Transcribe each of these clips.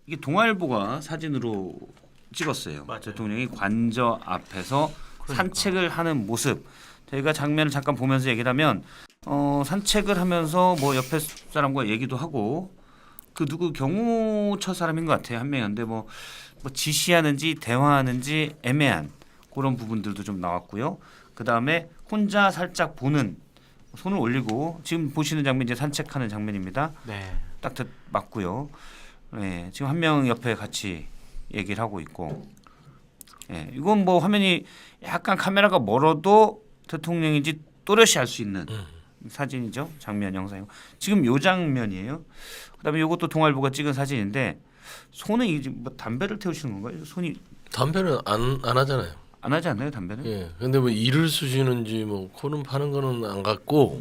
이게 동아일보가 사진으로 찍었어요. 맞아요. 대통령이 관저 앞에서 그러니까. 산책을 하는 모습. 저희가 장면을 잠깐 보면서 얘기를 하면 산책을 하면서 뭐 옆에 사람과 얘기도 하고 그 누구 경호처 사람인 것 같아요. 한 명이었는데 뭐 지시하는지 대화하는지 애매한 그런 부분들도 좀 나왔고요. 그 다음에 혼자 살짝 보는 손을 올리고 지금 보시는 장면 이제 산책하는 장면입니다. 네. 딱 맞고요. 네, 지금 한 명 옆에 같이 얘기를 하고 있고, 네, 이건 뭐 화면이 약간 카메라가 멀어도 대통령인지 또렷이 알 수 있는 사진이죠. 장면 영상이고 지금 요 장면이에요. 그다음에 이것도 동아일보가 찍은 사진인데 손에 이제 뭐 담배를 태우시는 건가요? 손이 담배는 안 하잖아요. 안 하지 않나요, 담배는? 예. 근데 뭐 이를 쑤시는지 뭐 코는 파는 거는 안 같고.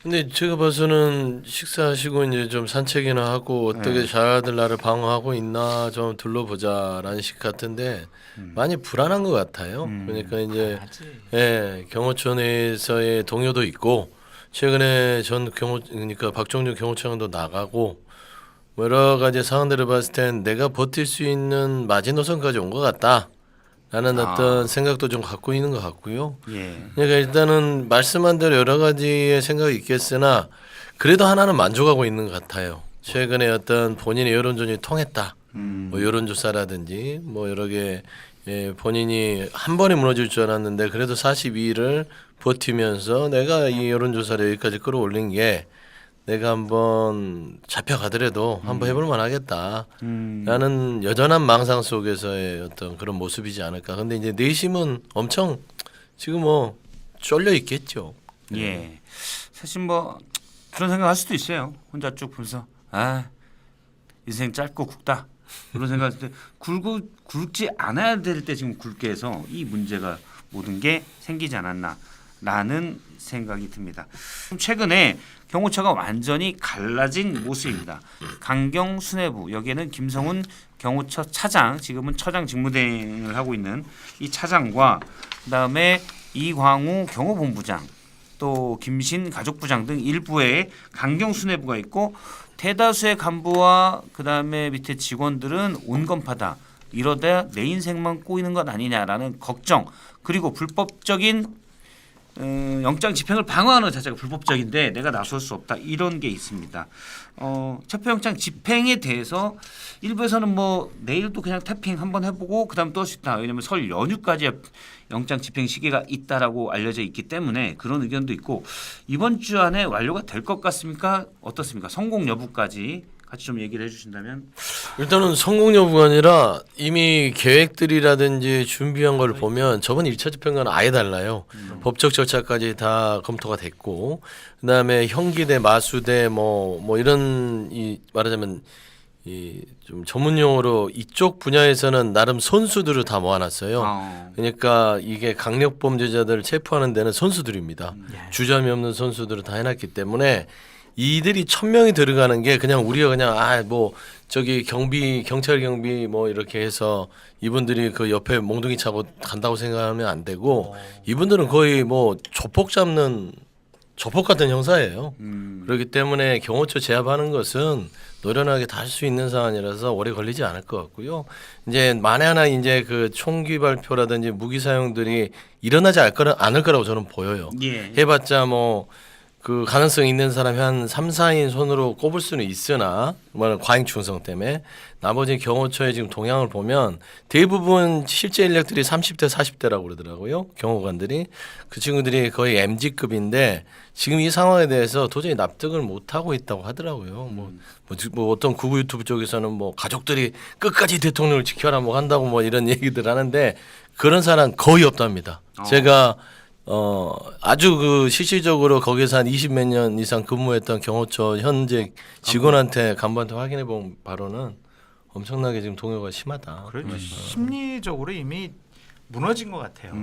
근데 제가 봐서는 식사하시고 이제 좀 산책이나 하고 어떻게 자아들 나를 방어하고 있나 좀 둘러보자라는 식 같은데 많이 불안한 것 같아요. 그러니까 이제 가야지. 예, 경호처에서의 동요도 있고 최근에 전 그러니까 박종준 경호처장도 나가고 뭐 여러 가지 상황들을 봤을 땐 내가 버틸 수 있는 마지노선까지 온 것 같다. 라는 어떤 생각도 좀 갖고 있는 것 같고요. 예. 그러니까 일단은 말씀한 대로 여러 가지의 생각이 있겠으나 그래도 하나는 만족하고 있는 것 같아요. 최근에 어떤 본인의 여론전이 통했다. 뭐 여론조사라든지 뭐 여러 개 본인이 한 번에 무너질 줄 알았는데 그래도 42일을 버티면서 내가 이 여론조사를 여기까지 끌어올린 게 내가 한번 잡혀가더라도 한번 해볼 만하겠다. 라는 여전한 망상 속에서의 어떤 그런 모습이지 않을까. 근데 이제 내심은 엄청 지금 뭐 쫄려 있겠죠. 예. 사실 뭐 그런 생각할 수도 있어요. 혼자 쭉 보면서 인생 짧고 굵다 그런 생각할 때 굵지 않아야 될 때 지금 굵게 해서 이 문제가 모든 게 생기지 않았나라는 생각이 듭니다. 최근에 경호처가 완전히 갈라진 모습입니다. 강경 수뇌부 여기에는 김성훈 경호처 차장 지금은 처장 직무대행을 하고 있는 이 차장과 그다음에 이광우 경호본부장 또 김신 가족부장 등 일부의 강경 수뇌부가 있고 대다수의 간부와 그다음에 밑에 직원들은 온건파다. 이러다 내 인생만 꼬이는 것 아니냐라는 걱정 그리고 불법적인 영장 집행을 방어하는 자체가 불법적인데 내가 나설 수 없다 이런 게 있습니다. 체포영장 집행에 대해서 일부에서는 뭐 내일도 그냥 태핑 한번 해보고 그다음 또 할 수 있다. 왜냐하면 설 연휴까지 영장 집행 시기가 있다라고 알려져 있기 때문에 그런 의견도 있고 이번 주 안에 완료가 될 것 같습니까? 어떻습니까? 성공 여부까지 같이 좀 얘기를 해주신다면. 일단은 성공 여부가 아니라 이미 계획들이라든지 준비한 걸 보면 저번 1차 집행과는 아예 달라요. 법적 절차까지 다 검토가 됐고 그다음에 형기대 마수대 뭐 이런 이 말하자면 이 좀 전문 용어로 이쪽 분야에서는 나름 선수들을 다 모아놨어요. 그러니까 이게 강력 범죄자들을 체포하는 데는 선수들입니다. 주저함이 없는 선수들을 다 해놨기 때문에 이들이 1,000명이 들어가는 게 그냥 우리가 그냥 뭐 저기 경찰 경비 뭐 이렇게 해서 이분들이 그 옆에 몽둥이 차고 간다고 생각하면 안 되고 이분들은 거의 뭐 조폭 같은 형사예요. 그렇기 때문에 경호처 제압하는 것은 노련하게 다 할 수 있는 사안이라서 오래 걸리지 않을 것 같고요. 이제 만에 하나 이제 그 총기 발표라든지 무기 사용들이 일어나지 않을 거라고 저는 보여요. 예. 해봤자 뭐 그 가능성 있는 사람이 한 3, 4인 손으로 꼽을 수는 있으나 뭐 과잉 충성 때문에 나머지 경호처의 지금 동향을 보면 대부분 실제 인력들이 30대 40대라고 그러더라고요. 경호관들이 그 친구들이 거의 MZ급인데 지금 이 상황에 대해서 도저히 납득을 못 하고 있다고 하더라고요. 뭐 어떤 구구 유튜브 쪽에서는 뭐 가족들이 끝까지 대통령을 지켜라 뭐 한다고 뭐 이런 얘기들 하는데 그런 사람 거의 없답니다. 제가 아주 그 실질적으로 거기서 한 20몇 년 이상 근무했던 경호처 현재 직원한테 간부한테 확인해 본 바로는 엄청나게 지금 동요가 심하다. 그래도 심리적으로 이미 무너진 것 같아요.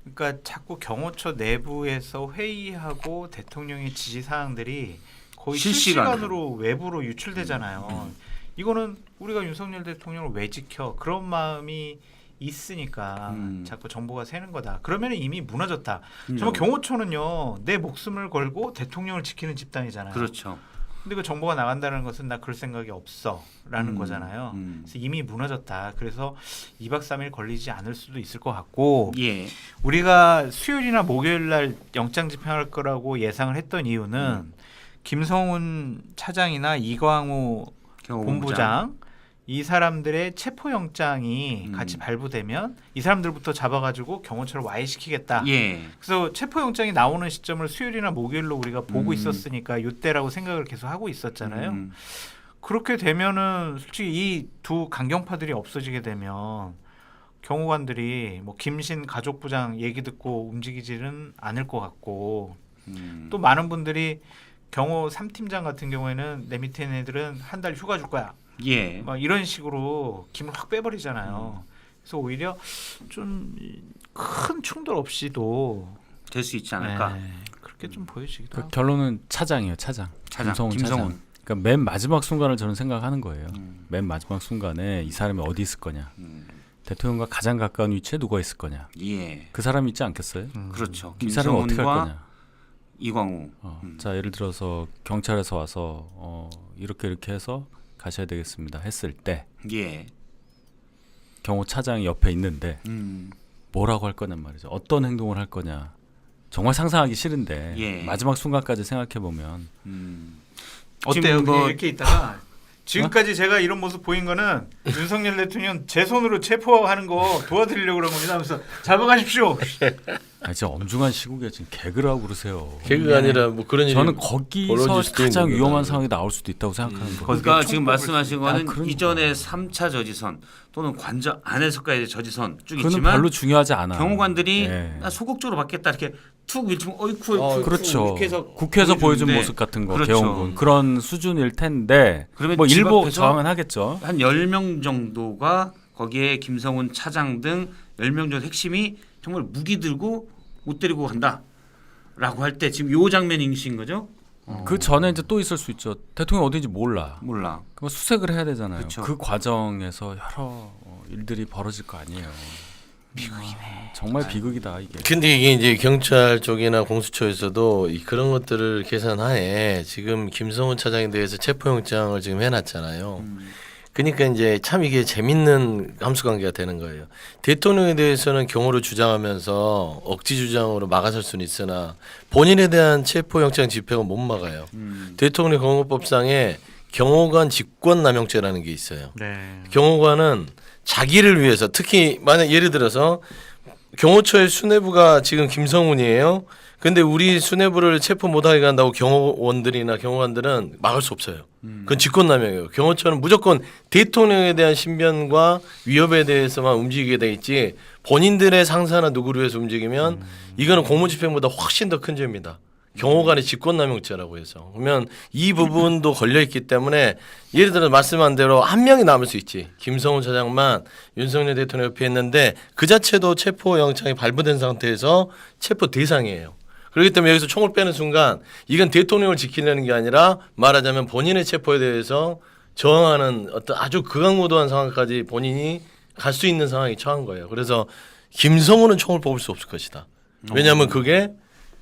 그러니까 자꾸 경호처 내부에서 회의하고 대통령의 지시 사항들이 거의 실시간으로 외부로 유출되잖아요. 이거는 우리가 윤석열 대통령을 왜 지켜? 그런 마음이 있으니까 자꾸 정보가 새는 거다. 그러면 이미 무너졌다. 정말 경호처는요 내 목숨을 걸고 대통령을 지키는 집단이잖아요. 그렇죠. 근데 그 정보가 나간다는 것은 나 그럴 생각이 없어라는 거잖아요. 그래서 이미 무너졌다. 그래서 2박 3일 걸리지 않을 수도 있을 것 같고 예. 우리가 수요일이나 목요일 날 영장 집행할 거라고 예상을 했던 이유는 김성훈 차장이나 이광우 본부장 이 사람들의 체포영장이 같이 발부되면 이 사람들부터 잡아가지고 경호처를 와해시키겠다. 예. 그래서 체포영장이 나오는 시점을 수요일이나 목요일로 우리가 보고 있었으니까 이때라고 생각을 계속 하고 있었잖아요. 그렇게 되면은 솔직히 이 두 강경파들이 없어지게 되면 경호관들이 뭐 김신 가족부장 얘기 듣고 움직이지는 않을 것 같고 또 많은 분들이 경호 3팀장 같은 경우에는 내 밑에 있는 애들은 한 달 휴가 줄 거야. 예. 막 이런 식으로 김을 확 빼버리잖아요. 그래서 오히려 좀 큰 충돌 없이도 될 수 있지 않을까. 그렇게 좀 보여지기도 하고. 결론은 차장이에요. 차장. 차장, 김성훈. 김성훈. 그러니까 맨 마지막 순간을 저는 생각하는 거예요. 맨 마지막 순간에 이 사람이 어디 있을 거냐. 대통령과 가장 가까운 위치에 누가 있을 거냐. 예. 그 사람이 있지 않겠어요? 그렇죠. 이 사람이 어떻게 할 김성훈과 거냐. 이광우. 자 예를 들어서 경찰에서 와서 이렇게 해서 가셔야 되겠습니다 했을 때 예. 경호차장이 옆에 있는데 뭐라고 할 거냔 말이죠. 어떤 행동을 할 거냐. 정말 상상하기 싫은데 예. 마지막 순간까지 생각해 보면 어때요? 지금 뭐- 이렇게 있다가 지금까지 제가 이런 모습 보인 거는 윤석열 대통령 제 손으로 체포하는 거 도와드리려고 그런 겁니다 하면서 잡아가십시오. 진짜 엄중한 시국에 지금 개그를 하고 그러세요. 개그가 아니라 뭐 그런 일이 저는 거기서 벌어질 수도 가장 있는 위험한 거다. 상황이 나올 수도 있다고 생각하는 거예요. 그러니까 지금 말씀하신 거는 그러니까. 이전에 3차 저지선 또는 관저 안에서까지 저지선 쭉 그거는 있지만 별로 중요하지 않아. 경호관들이 예. 나 소극적으로 받겠다 이렇게 툭 밀치면 어이쿠 그렇죠. 이렇게 해서 국회에서 보여준 보여주는데 모습 같은 거, 그렇죠. 개헌군 그런 수준일 텐데 그러면 뭐 집 일부 앞에서 저항은 하겠죠. 한 10명 정도가 거기에 김성훈 차장 등 10명 정도 핵심이 정말 무기 들고 못 데리고 간다라고 할 때 지금 요 장면이신 거죠? 그 전에 이제 또 있을 수 있죠. 대통령 어디인지 몰라. 몰라. 그럼 수색을 해야 되잖아요. 그쵸. 그 과정에서 여러 일들이 벌어질 거 아니에요. 비극이네. 정말 비극이다 이게. 근데 이게 이제 경찰 쪽이나 공수처에서도 그런 것들을 계산하에 지금 김성훈 차장에 대해서 체포영장을 지금 해놨잖아요. 그러니까 이제 참 이게 재밌는 함수관계가 되는 거예요. 대통령에 대해서는 경호를 주장하면서 억지 주장으로 막아설 수는 있으나 본인에 대한 체포영장 집행은 못 막아요. 대통령 경호법상에 경호관 직권남용죄라는 게 있어요. 네. 경호관은 자기를 위해서 특히 만약 예를 들어서 경호처의 수뇌부가 지금 김성훈이에요. 근데 우리 수뇌부를 체포 못하게 한다고 경호원들이나 경호관들은 막을 수 없어요. 그건 직권남용이에요. 경호처는 무조건 대통령에 대한 신변과 위협에 대해서만 움직이게 돼 있지 본인들의 상사나 누구를 위해서 움직이면 이거는 공무집행보다 훨씬 더 큰 죄입니다. 경호관의 직권남용죄라고 해서 그러면 이 부분도 걸려 있기 때문에 예를 들어 말씀한 대로 한 명이 남을 수 있지. 김성훈 차장만 윤석열 대통령 옆에 있는데 그 자체도 체포영장이 발부된 상태에서 체포 대상이에요. 그렇기 때문에 여기서 총을 빼는 순간 이건 대통령을 지키려는 게 아니라 말하자면 본인의 체포에 대해서 저항하는 어떤 아주 극악무도한 상황까지 본인이 갈 수 있는 상황에 처한 거예요. 그래서 김성훈은 총을 뽑을 수 없을 것이다. 왜냐하면 그게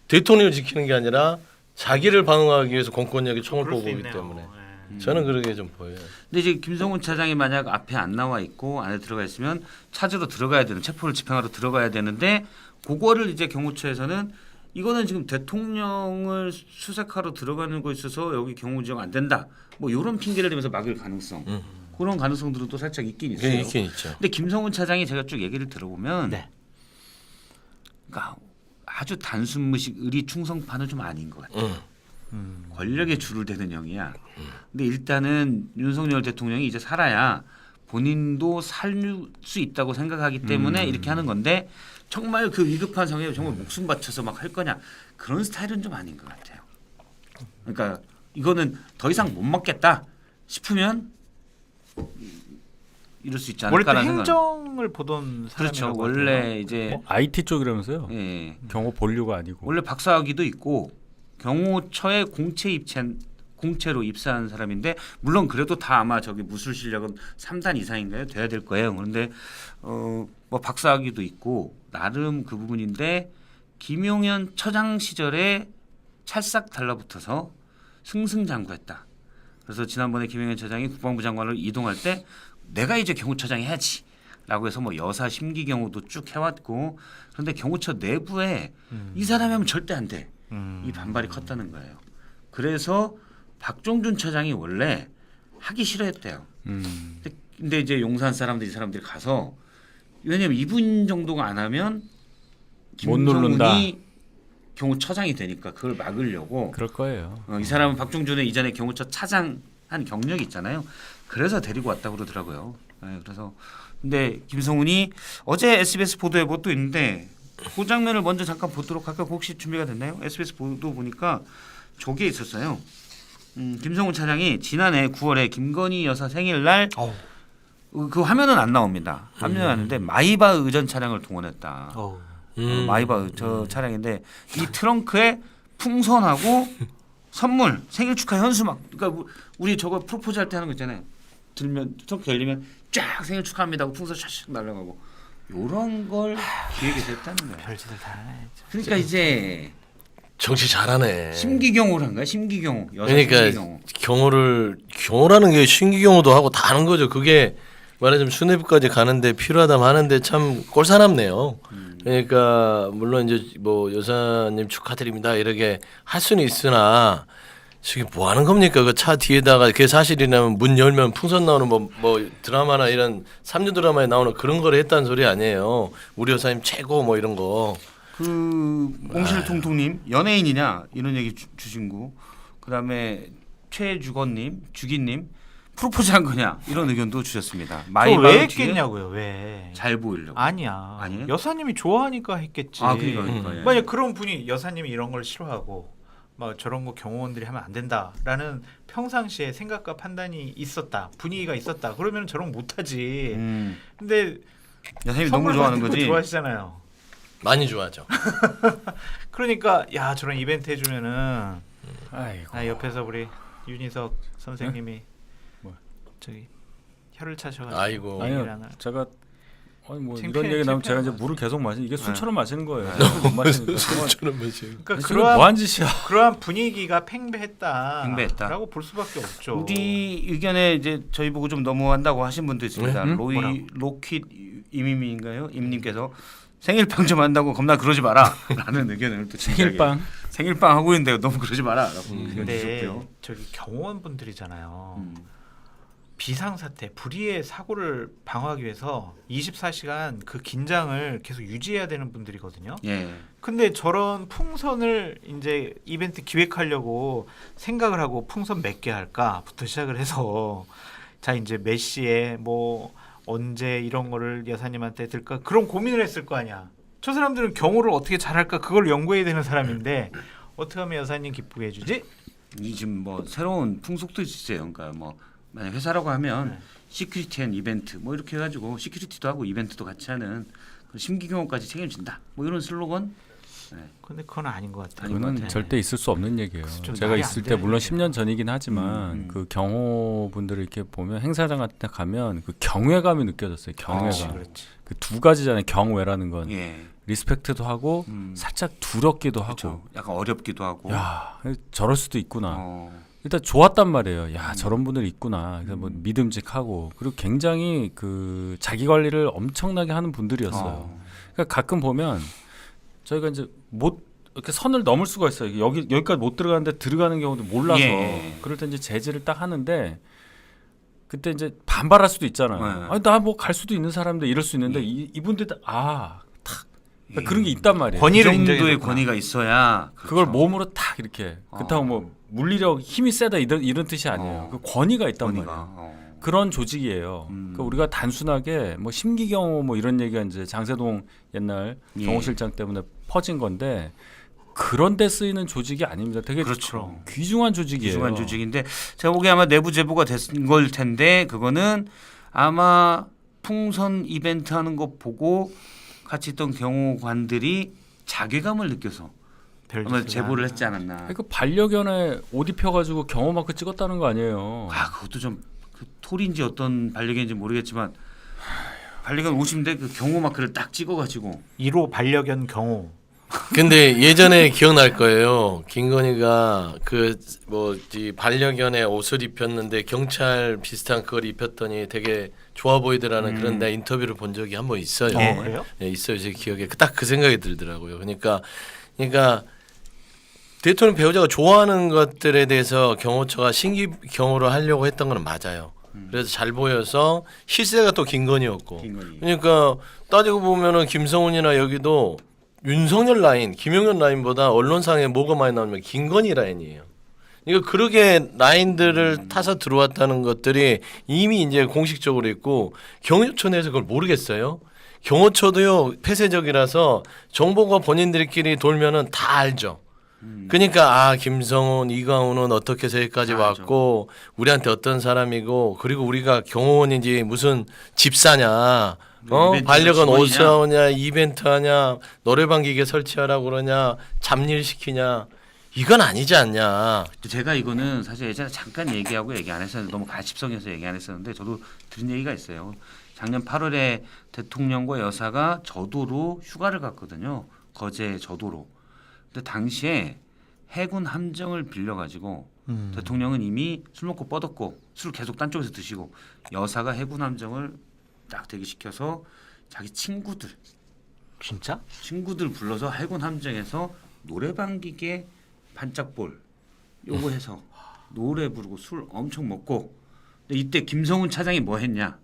대통령을 지키는 게 아니라 자기를 방어하기 위해서 공권력이 총을 그럴 수 뽑기 있네요. 때문에 네. 저는 그렇게 좀 보여요. 근데 이제 김성훈 차장이 만약 앞에 안 나와 있고 안에 들어가 있으면 찾으러 들어가야 되는 체포를 집행하러 들어가야 되는데 그거를 이제 경호처에서는 이거는 지금 대통령을 수색하러 들어가는 거 있어서 여기 경호 지정 안 된다. 뭐 이런 핑계를 대면서 막을 가능성. 그런 가능성들은 또 살짝 있긴 있어요. 있긴 있죠. 근데 김성훈 차장이 제가 쭉 얘기를 들어보면 네. 그러니까 아주 단순 무식 의리 충성파는 좀 아닌 것 같아요. 권력에 줄을 대는 형이야. 근데 일단은 윤석열 대통령이 이제 살아야 본인도 살 수 있다고 생각하기 때문에 이렇게 하는 건데 정말 그 위급한 상황에 정말 목숨 바쳐서 막 할 거냐 그런 스타일은 좀 아닌 것 같아요. 그러니까 이거는 더 이상 못 먹겠다 싶으면 이럴 수 있지 원래 또 않을까라는 생각. 행정을 보던 그렇죠. 사람이라고 원래 하더라고요. 이제 IT 쪽이라면서요? 예. 경호 본류가 아니고. 원래 박사학위도 있고 경호처에 공채로 입사한 사람인데 물론 그래도 다 아마 저기 무술 실력은 3단 이상인가요? 돼야 될 거예요. 그런데 뭐 박사학위도 있고 나름 그 부분인데 김용현 처장 시절에 찰싹 달라붙어서 승승장구했다. 그래서 지난번에 김영현 차장이 국방부 장관을 이동할 때 내가 이제 경호처장 해야지라고 해서 뭐 여사 심기 경호도 쭉 해왔고 그런데 경호처 내부에 이 사람이 하면 절대 안 돼. 이 반발이 컸다는 거예요. 그래서 박종준 차장이 원래 하기 싫어했대요. 근데 이제 용산 사람들 이 사람들이 가서 왜냐면 이분 정도가 안 하면 못 누른다. 김성훈이 경호처장이 되니까 그걸 막으려고 그럴 거예요. 이 사람은 박종준의 이전에 경호처 차장 한 경력이 있잖아요. 그래서 데리고 왔다고 그러더라고요. 네, 그래서 근데 김성훈이 어제 SBS 보도에 뭐 또 있는데 그 장면을 먼저 잠깐 보도록 할까? 혹시 준비가 됐나요? SBS 보도 보니까 저게 있었어요. 김성훈 차장이 지난해 9월에 김건희 여사 생일날 그 화면은 안 나옵니다. 화면은 안 나는데 마이바 의전 차량을 동원했다. 마이바 저 차량인데 이 트렁크에 풍선하고 선물 생일 축하 현수막 그러니까 우리 저거 프로포즈 할 때 하는 거 있잖아요. 들면 트렁크 열리면 쫙 생일 축하합니다 하고 풍선 샥샥 날아가고 요런 걸 기획해서 했다는 거예요. 별짓을 다 하네. 그러니까 이제 정치 잘하네. 심기경호를 한 거야. 심기경호. 여사 그러니까 심기경호. 경호라는 게 신기경호도 하고 다 하는 거죠. 그게 말하자면 수뇌부까지 가는데 필요하다면 하는데 참 꼴사납네요. 그러니까 물론 이제 뭐 여사님 축하드립니다 이렇게 할 수는 있으나 지금 뭐 하는 겁니까? 그 차 뒤에다가 그게 사실이라면 문 열면 풍선 나오는 뭐 드라마나 이런 3류 드라마에 나오는 그런 걸 했다는 소리 아니에요. 우리 여사님 최고 뭐 이런 거. 그 몽실통통님 연예인이냐 이런 얘기 주신 거. 그다음에 최주건님, 주기님 프로포즈 한 거냐 이런 의견도 주셨습니다. 그거 왜 했겠냐고요? 왜? 잘 보이려고. 아니야. 아니에요? 여사님이 좋아하니까 했겠지. 아 그러니까. 예. 만약 그런 분이 여사님이 이런 걸 싫어하고 막 저런 거 경호원들이 하면 안 된다라는 평상시에 생각과 판단이 있었다, 분위기가 있었다. 그러면 저런 거 못하지. 근데 여사님이 너무 선물 좋아하는 받는 거 거지. 좋아하시잖아요. 많이 좋아하죠. 그러니까 야 저런 이벤트 해주면은 아이고. 옆에서 우리 윤희석 선생님이 뭐? 저기 혀를 차셔가지고 아이고. 아니요. 제가 뭐 창피해, 이런 얘기 나오면 제가 이제 창피하다. 물을 계속 마시 이게 술처럼 마시는 거예요. 못 마시니까. 술처럼 마시고. 그러니까 지금 뭐한 짓이야? 그러한 분위기가 팽배했다라고 팽배했다. 볼 수밖에 없죠. 우리 의견에 이제 저희 보고 좀 너무한다고 하신 분도 있습니다. 네? 뭐라고? 로킷 임임인가요? 임님께서 생일빵 좀 한다고 겁나 그러지 마라라는 의견을 또 생일빵 하고 있는데 너무 그러지 마라라고 의견 근데 주셨고요. 저기 경호원분들이잖아요. 비상사태, 불의의 사고를 방어하기 위해서 24시간 그 긴장을 계속 유지해야 되는 분들이거든요. 예. 근데 저런 풍선을 이제 이벤트 기획하려고 생각을 하고 풍선 몇 개 할까부터 시작을 해서 자 이제 몇 시에 뭐 언제 이런 거를 여사님한테 들까 그런 고민을 했을 거 아니야. 저 사람들은 경호를 어떻게 잘할까 그걸 연구해야 되는 사람인데 어떻게 하면 여사님 기쁘게 해주지? 이 지금 뭐 새로운 풍속도 있어요. 그러니까 뭐 만약 회사라고 하면 시큐리티 앤 이벤트 뭐 이렇게 해가지고 시큐리티도 하고 이벤트도 같이 하는 심기경호까지 책임진다. 뭐 이런 슬로건. 근데 그건 아닌 것 같아요. 그거는 절대 있을 수 없는 얘기예요. 좀 제가 말이 있을 안 때 되는 물론 얘기예요. 10년 전이긴 하지만 그 경호분들을 이렇게 보면 행사장 같은 데 가면 그 경외감이 느껴졌어요. 경외감. 그렇지. 그 두 가지잖아요. 경외라는 건 예. 리스펙트도 하고 살짝 두렵기도 하고. 그렇죠. 약간 어렵기도 하고. 야, 저럴 수도 있구나. 어. 일단 좋았단 말이에요. 야, 저런 분들이 있구나. 그래서 뭐 믿음직하고 그리고 굉장히 그 자기 관리를 엄청나게 하는 분들이었어요. 그러니까 가끔 보면 저희가 이제 못 이렇게 선을 넘을 수가 있어요. 여기까지 못 들어가는데 들어가는 경우도 몰라서 예. 그럴 때 이제 제지를 딱 하는데 그때 이제 반발할 수도 있잖아요. 네. 아니 나 뭐 갈 수도 있는 사람인데 이럴 수 있는데 이분들 그러니까 그런 게 있단 말이에요. 그 정도의 인정해줬구나. 권위가 있어야 그걸 그렇죠. 몸으로 딱 이렇게 그렇다고 뭐 물리력 힘이 세다 이런 뜻이 아니에요. 그 권위가 있단 권위가. 말이에요. 그런 조직이에요. 그러니까 우리가 단순하게 뭐 심기경호 뭐 이런 얘기가 이제 장세동 옛날 예. 경호실장 때문에 퍼진 건데 그런 데 쓰이는 조직이 아닙니다. 되게 그렇죠. 귀중한 조직이에요. 귀중한 조직인데 제가 보기에 아마 내부 제보가 된 걸 텐데 그거는 아마 풍선 이벤트 하는 거 보고 같이 있던 경호관들이 자괴감을 느껴서 아마 제보를 했지 않았나. 그 반려견에 옷 입혀가지고 경호 마크 찍었다는 거 아니에요. 아 그것도 좀 그 톨인지 어떤 반려견인지 모르겠지만 반려견 옷인데 그 경호 마크를 딱 찍어가지고 1호 반려견 경호 근데 예전에 기억날 거예요. 김건희가 그 뭐지 반려견의 옷을 입혔는데 경찰 비슷한 그걸 입혔더니 되게 좋아 보이더라는 그런 내 인터뷰를 본 적이 한 번 있어요. 그래요? 네, 있어요. 제 기억에 딱 그 생각이 들더라고요. 그러니까 대통령 배우자가 좋아하는 것들에 대해서 경호처가 신기 경호를 하려고 했던 건 맞아요. 그래서 잘 보여서 실세가 또 김건희였고. 김건희. 그러니까 따지고 보면은 김성훈이나 여기도 윤석열 라인, 김용현 라인보다 언론상에 뭐가 많이 나오면 김건희 라인이에요. 그러니까 그렇게 라인들을 타서 들어왔다는 것들이 이미 이제 공식적으로 있고 경호처 내에서 그걸 모르겠어요. 경호처도요 폐쇄적이라서 정보가 본인들끼리 돌면은 다 알죠. 그러니까 김성훈, 이광훈은 어떻게 해서 여기까지 왔고 우리한테 어떤 사람이고 그리고 우리가 경호원인지 무슨 집사냐 반려견 옷 사오냐 이벤트 하냐 노래방 기계 설치하라고 그러냐 잡일 시키냐 이건 아니지 않냐. 제가 이거는 사실 예전에 잠깐 얘기하고 얘기 안 했었는데 너무 가십성에서 얘기 안 했었는데 저도 들은 얘기가 있어요. 작년 8월에 대통령과 여사가 저도로 휴가를 갔거든요. 거제 저도로. 근데 당시에 해군 함정을 빌려가지고 대통령은 이미 술 먹고 뻗었고 술을 계속 딴 쪽에서 드시고 여사가 해군 함정을 딱 대기시켜서 자기 친구들 불러서 해군 함정에서 노래방 기계 반짝볼 요거 해서 노래 부르고 술 엄청 먹고 근데 이때 김성훈 차장이 뭐 했냐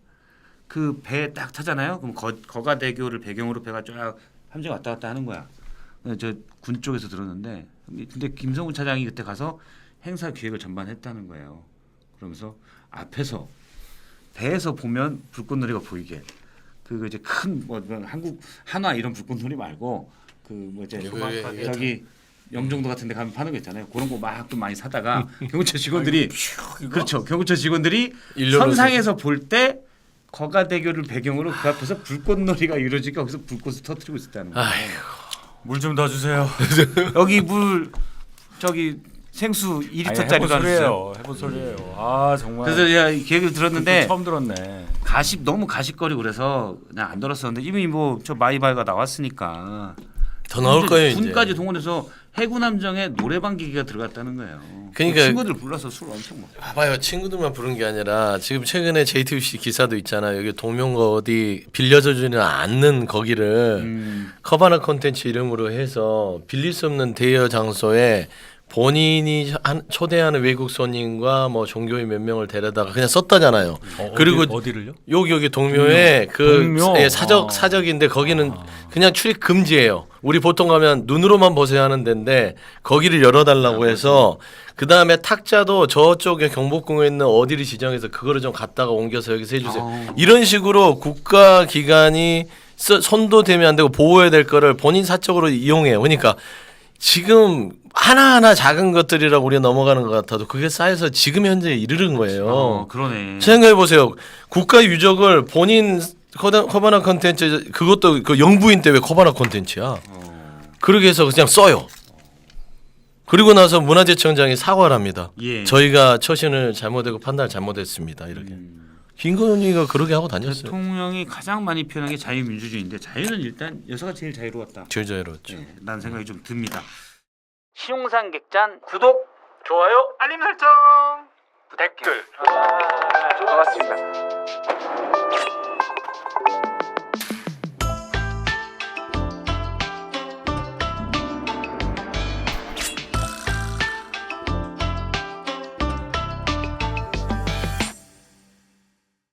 그 배 딱 타잖아요. 그럼 거가대교를 배경으로 배가 쫙 함정 왔다 갔다 하는 거야. 저 군 쪽에서 들었는데 근데 김성훈 차장이 그때 가서 행사 기획을 전반했다는 거예요. 그러면서 앞에서 배에서 보면 불꽃놀이가 보이게 그 이제 큰 뭐 한국 한화 이런 불꽃놀이 말고 그 뭐 이제 저기 영종도 같은 데 가면 파는 거 있잖아요. 그런 거 막 좀 많이 사다가 경호처 직원들이 그렇죠. 경호처 직원들이 선상에서 볼 때 거가대교를 배경으로 그 앞에서 불꽃놀이가 이루어지니까 거기서 불꽃을 터뜨리고 있었다는 거예요. 물 좀 더 주세요. 여기 물 저기 생수 2리터짜리가 있어요. 해본 소리예요. 아 정말. 그래서 제가 이 계획을 들었는데 처음 들었네. 너무 가식거리고 그래서 그냥 안 들었었는데 이미 뭐 저 마이바이가 나왔으니까 더 나올 거예요 이제. 군까지 동원해서 해군 함정에 노래방 기계가 들어갔다는 거예요. 그러니까 친구들 불러서 술 엄청 먹고. 봐봐요. 친구들만 부른 게 아니라 지금 최근에 JTBC 기사도 있잖아요. 여기 동명거 어디 빌려주지는 않는 거기를 커바나 콘텐츠 이름으로 해서 빌릴 수 없는 대여 장소에 본인이 초대하는 외국 손님과 뭐 종교인 몇 명을 데려다가 그냥 썼다잖아요. 그리고 어디를요? 여기 동묘에 동묘. 예, 사적인데 거기는 그냥 출입 금지예요. 우리 보통 가면 눈으로만 보세요 하는 데인데 거기를 열어달라고 해서 그 다음에 탁자도 저쪽에 경복궁에 있는 어디를 지정해서 그거를 좀 갖다가 옮겨서 여기서 해주세요. 이런 식으로 국가기관이 손도 대면 안 되고 보호해야 될 거를 본인 사적으로 이용해요. 그러니까 지금 하나하나 작은 것들이라고 우리가 넘어가는 것 같아도 그게 쌓여서 지금 현재에 이르는 거예요. 그러네. 생각해 보세요. 국가 유적을 본인 커바나 콘텐츠 그것도 그 영부인 때 왜 커바나 콘텐츠야? 그렇게 해서 그냥 써요. 그리고 나서 문화재청장이 사과를 합니다. 예. 저희가 처신을 잘못하고 판단을 잘못했습니다. 이렇게. 김건희가 그렇게 하고 다녔어요. 대통령이 가장 많이 표현한 게 자유민주주의인데 자유는 일단 여사가 제일 자유로웠다. 제일 자유로웠죠. 네, 라는 생각이 좀 듭니다. 시용상 객잔 구독, 좋아요, 알림 설정, 댓글. 고맙습니다.